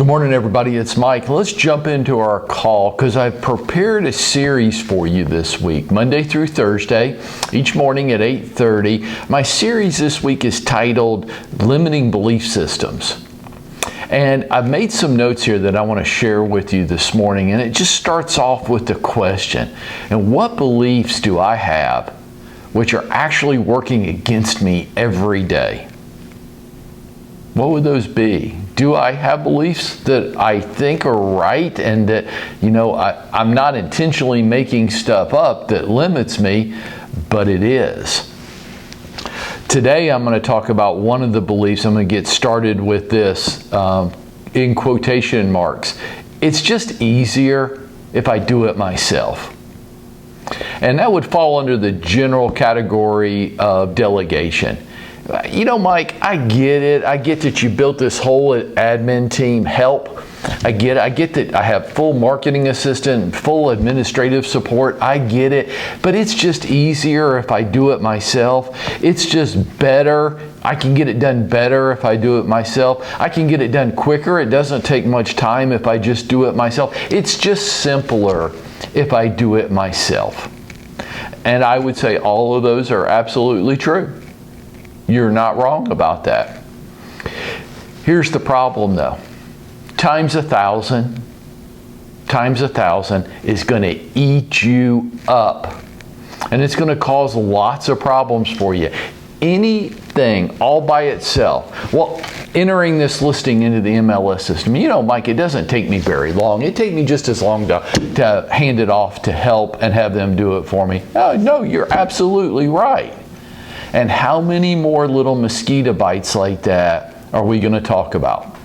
Good morning, everybody. It's Mike. Let's jump into our call because I've prepared a series for you this week, Monday through Thursday, each morning at 8:30. My series this week is titled Limiting Belief Systems. And I've made some notes here that I want to share with you this morning. And it just starts off with the question, and what beliefs do I have which are actually working against me every day? What would those be? Do I have beliefs that I think are right and that, I'm not intentionally making stuff up that limits me, but it is? Today I'm going to talk about one of the beliefs. I'm going to get started with this in quotation marks. It's just easier if I do it myself. And that would fall under the general category of delegation. Mike, I get it. I get that you built this whole admin team help. I get that I have full marketing assistant, full administrative support. I get it. But it's just easier if I do it myself. It's just better. I can get it done better if I do it myself. I can get it done quicker. It doesn't take much time if I just do it myself. It's just simpler if I do it myself. And I would say all of those are absolutely true. You're not wrong about that. Here's the problem though. Times 1,000 is going to eat you up. And it's going to cause lots of problems for you. Anything all by itself. Well, entering this listing into the MLS system, Mike, it doesn't take me very long. It takes me just as long to hand it off to help and have them do it for me. Oh, no, you're absolutely right. And how many more little mosquito bites like that are we going to talk about?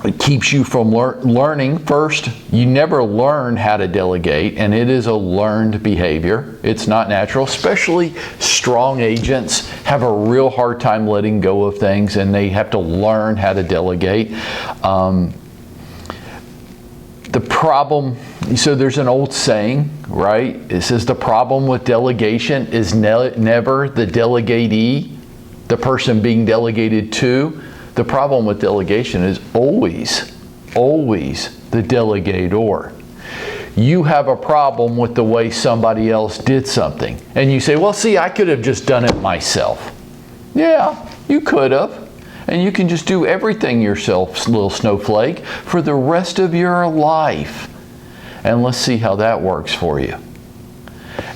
It keeps you from learning. First, you never learn how to delegate, and it is a learned behavior. It's not natural. Especially strong agents have a real hard time letting go of things, and they have to learn how to delegate. The problem, so there's an old saying, right? It says the problem with delegation is never the delegatee, the person being delegated to. The problem with delegation is always the delegator. You have a problem with the way somebody else did something. And you say, well, see, I could have just done it myself. Yeah, you could have. And you can just do everything yourself, little snowflake, for the rest of your life. And let's see how that works for you.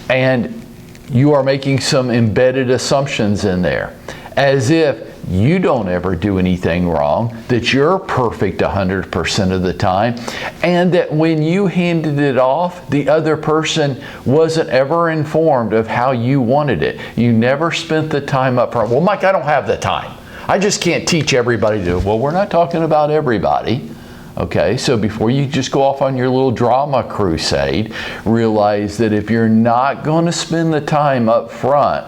And you are making some embedded assumptions in there, as if you don't ever do anything wrong, that you're perfect 100% of the time, and that when you handed it off, the other person wasn't ever informed of how you wanted it. You never spent the time up front. Well, Mike, I don't have the time. I just can't teach everybody to do it. Well, we're not talking about everybody. Okay, so before you just go off on your little drama crusade, realize that if you're not going to spend the time up front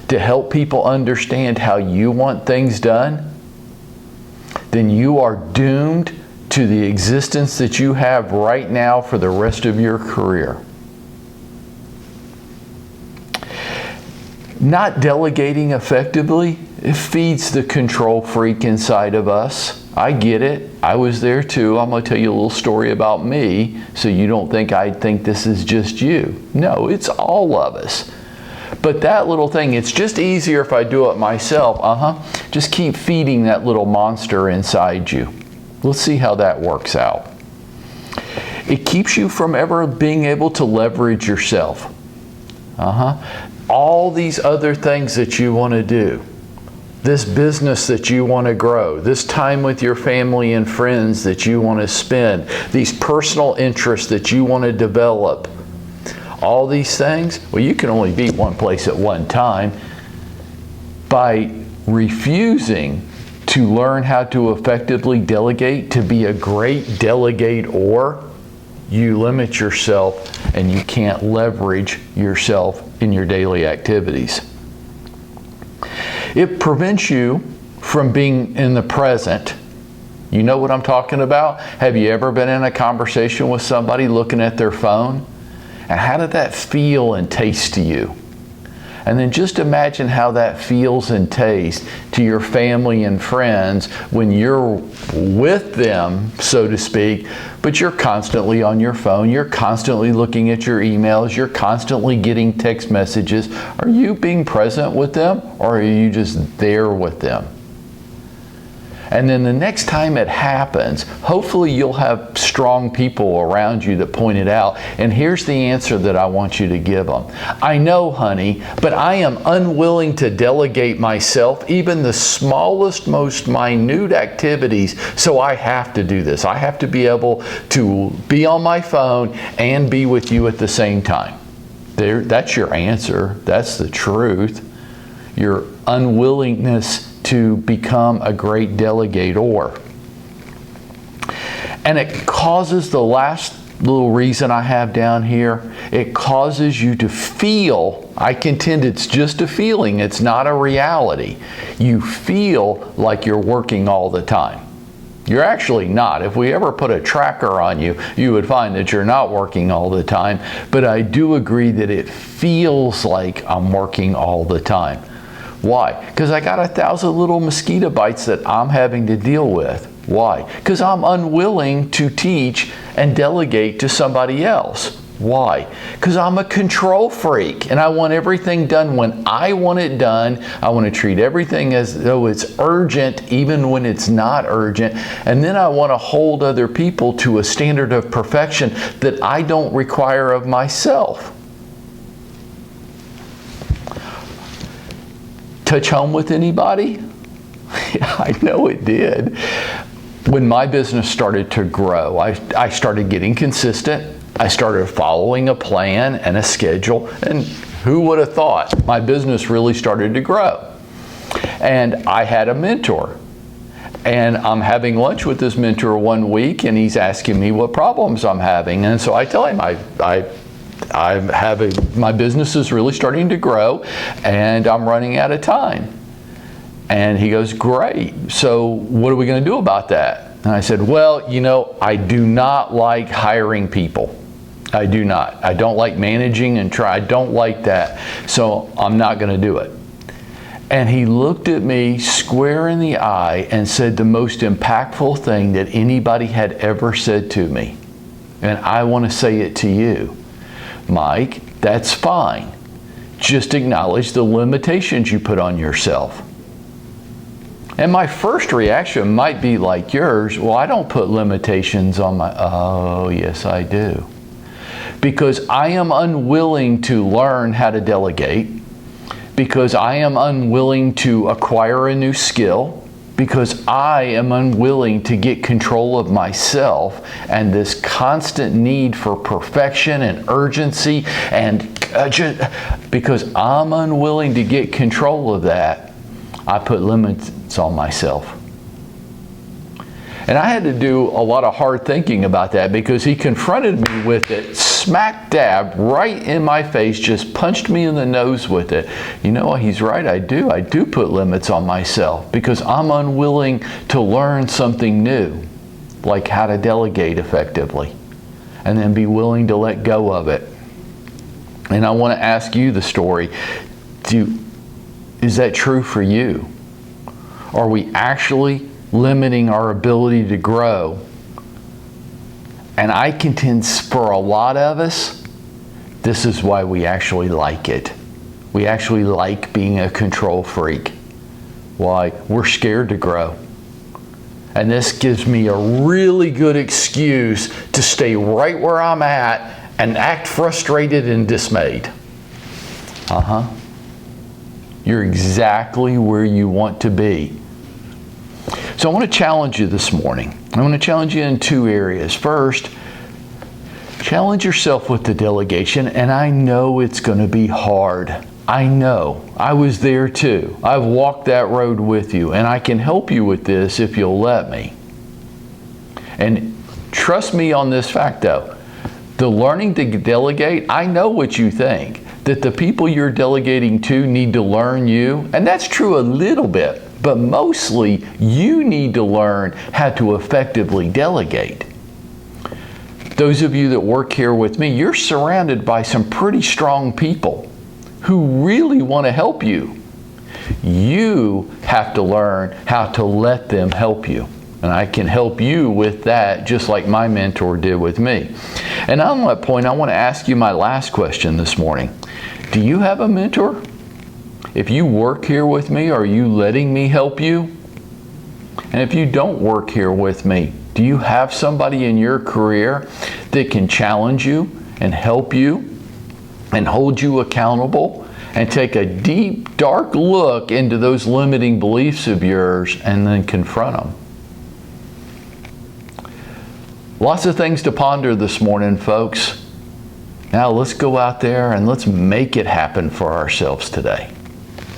to help people understand how you want things done, then you are doomed to the existence that you have right now for the rest of your career. Not delegating effectively, it feeds the control freak inside of us. I get it. I was there too. I'm going to tell you a little story about me so you don't think I think this is just you. No, it's all of us. But that little thing, it's just easier if I do it myself. Just keep feeding that little monster inside you. Let's see how that works out. It keeps you from ever being able to leverage yourself. All these other things that you want to do. This business that you want to grow, this time with your family and friends that you want to spend, these personal interests that you want to develop. All these things, well, you can only be one place at one time. By refusing to learn how to effectively delegate, to be a great delegator, you limit yourself and you can't leverage yourself in your daily activities. It prevents you from being in the present. You know what I'm talking about? Have you ever been in a conversation with somebody looking at their phone? And how did that feel and taste to you? And then just imagine how that feels and tastes to your family and friends when you're with them, so to speak, but you're constantly on your phone, you're constantly looking at your emails, you're constantly getting text messages. Are you being present with them, or are you just there with them? And then the next time it happens, hopefully you'll have strong people around you that point it out. And here's the answer that I want you to give them. I know, honey, but I am unwilling to delegate myself, even the smallest, most minute activities, so I have to do this. I have to be able to be on my phone and be with you at the same time. That's your answer. That's the truth. Your unwillingness to become a great delegator. And it causes, the last little reason I have down here, it causes you to feel, I contend it's just a feeling, it's not a reality. You feel like you're working all the time. You're actually not. If we ever put a tracker on you, you would find that you're not working all the time. But I do agree that it feels like I'm working all the time. Why? Because I got 1,000 little mosquito bites that I'm having to deal with. Why? Because I'm unwilling to teach and delegate to somebody else. Why? Because I'm a control freak and I want everything done when I want it done. I want to treat everything as though it's urgent even when it's not urgent. And then I want to hold other people to a standard of perfection that I don't require of myself. Touch home with anybody? Yeah, I know it did. When my business started to grow, I started getting consistent. I started following a plan and a schedule, and who would have thought my business really started to grow? And I had a mentor, and I'm having lunch with this mentor one week, and he's asking me what problems I'm having, and so I tell him my business is really starting to grow, and I'm running out of time. And he goes, great, so what are we going to do about that? And I said, well, you know, I do not like hiring people. I do not. I don't like managing and I don't like that. So I'm not going to do it. And he looked at me square in the eye and said the most impactful thing that anybody had ever said to me. And I want to say it to you. Mike, that's fine. Just acknowledge the limitations you put on yourself. And my first reaction might be like yours. Well, I don't put limitations on my... Oh, yes, I do. Because I am unwilling to learn how to delegate. Because I am unwilling to acquire a new skill. Because I am unwilling to get control of myself and this constant need for perfection and urgency. And because I'm unwilling to get control of that, I put limits on myself. And I had to do a lot of hard thinking about that because he confronted me with it smack dab right in my face, just punched me in the nose with it. You know, he's right, I do put limits on myself because I'm unwilling to learn something new, like how to delegate effectively, and then be willing to let go of it. And I want to ask you the story. Is that true for you? Are we actually limiting our ability to grow? And I contend for a lot of us, this is why we actually like it. We actually like being a control freak. Why? We're scared to grow. And this gives me a really good excuse to stay right where I'm at and act frustrated and dismayed. You're exactly where you want to be. So I want to challenge you this morning. I want to challenge you in two areas. First, challenge yourself with the delegation, and I know it's going to be hard. I know. I was there too. I've walked that road with you, and I can help you with this if you'll let me. And trust me on this fact though, the learning to delegate, I know what you think, that the people you're delegating to need to learn you, and that's true a little bit. But mostly, you need to learn how to effectively delegate. Those of you that work here with me, you're surrounded by some pretty strong people. who really want to help you. You have to learn how to let them help you. And I can help you with that just like my mentor did with me. And on that point, I want to ask you my last question this morning. Do you have a mentor? If you work here with me, are you letting me help you? And if you don't work here with me, do you have somebody in your career that can challenge you and help you and hold you accountable and take a deep, dark look into those limiting beliefs of yours and then confront them? Lots of things to ponder this morning, folks. Now let's go out there and let's make it happen for ourselves today.